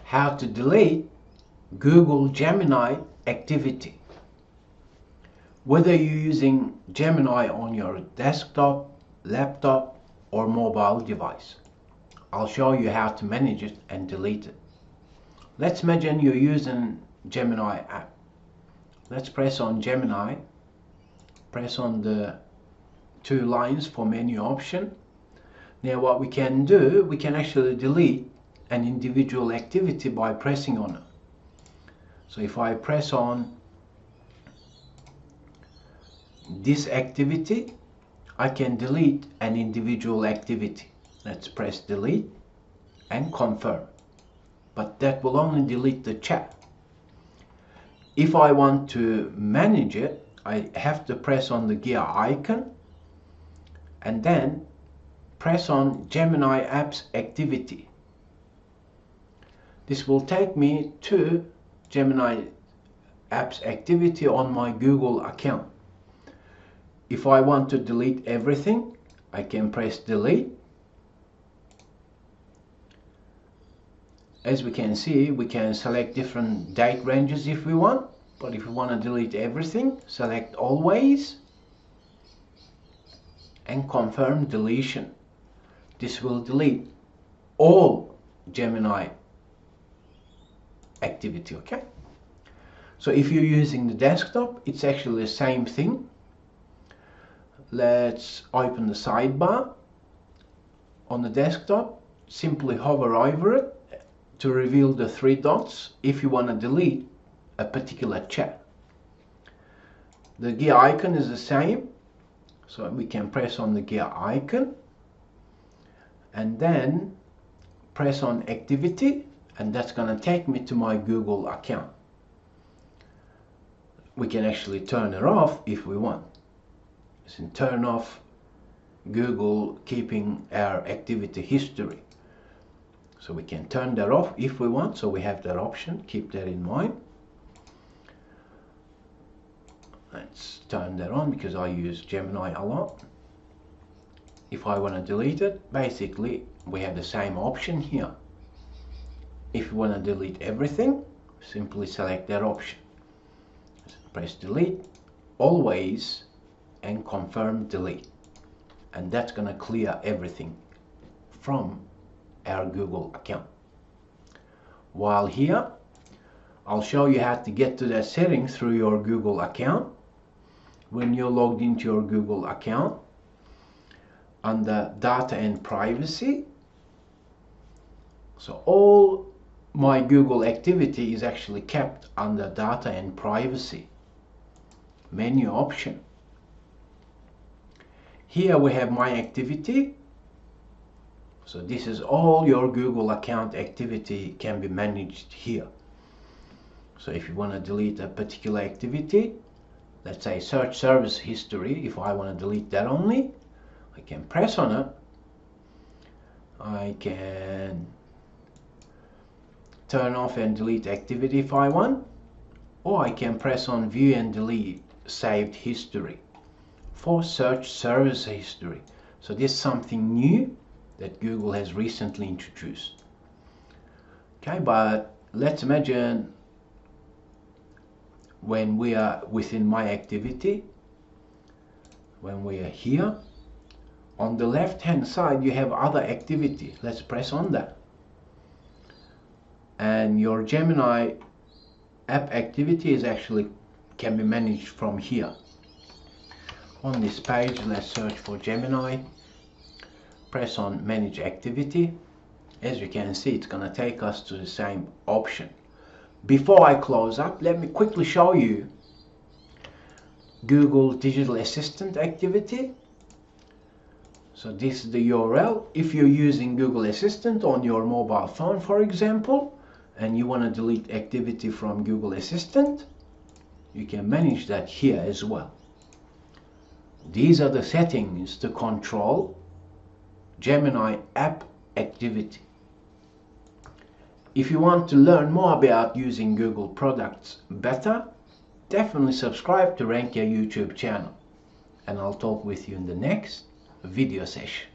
how to delete Google Gemini activity. Whether you're using Gemini on your desktop, laptop or mobile device, I'll show you how to manage it and delete it. Let's imagine you're using Gemini app. Let's press on Gemini, press on the two lines for menu option. Now what we can do, we can actually delete an individual activity by pressing on it. So if I press on this activity, I can delete an individual activity. Let's press delete and confirm. But that will only delete the chat. If I want to manage it, I have to press on the gear icon and then press on Gemini Apps activity. This will take me to Gemini Apps activity on my Google account. If I want to delete everything, I can press delete. As we can see, we can select different date ranges if we want, but if we want to delete everything, select always and confirm deletion. This will delete all Gemini activity, okay? So if you're using the desktop, it's actually the same thing. Let's open the sidebar. On the desktop, simply hover over it to reveal the three dots if you want to delete a particular chat. The gear icon is the same, so we can press on the gear icon and then press on activity, and that's going to take me to my Google account. We can actually turn it off if we want. So turn off Google keeping our activity history. So we can turn that off if we want, so we have that option, keep that in mind. Let's turn that on because I use Gemini a lot. If I want to delete it, basically we have the same option here. If you want to delete everything, simply select that option. Press delete, always, and confirm delete. And that's going to clear everything from our Google account. While here, I'll show you how to get to that setting through your Google account. When you're logged into your Google account, under data and privacy, so all my Google activity is actually kept under data and privacy. Menu option. Here we have my activity. So this is all your Google account activity can be managed here. So if you want to delete a particular activity, let's say search service history, if I want to delete that only, I can press on it. I can turn off and delete activity if I want, or I can press on view and delete saved history for search service history. So this is something new that Google has recently introduced. Okay, but let's imagine when we are within my activity, when we are here, on the left hand side you have other activity. Let's press on that. And your Gemini app activity is actually can be managed from here. On this page, let's search for Gemini. Press on manage activity. As you can see, it's going to take us to the same option. Before I close up, let me quickly show you Google Digital Assistant activity. So this is the URL. If you're using Google Assistant on your mobile phone, for example, and you want to delete activity from Google Assistant, you can manage that here as well. These are the settings to control Gemini app activity. If you want to learn more about using Google products better, definitely subscribe to Rankia YouTube channel, and I'll talk with you in the next video session.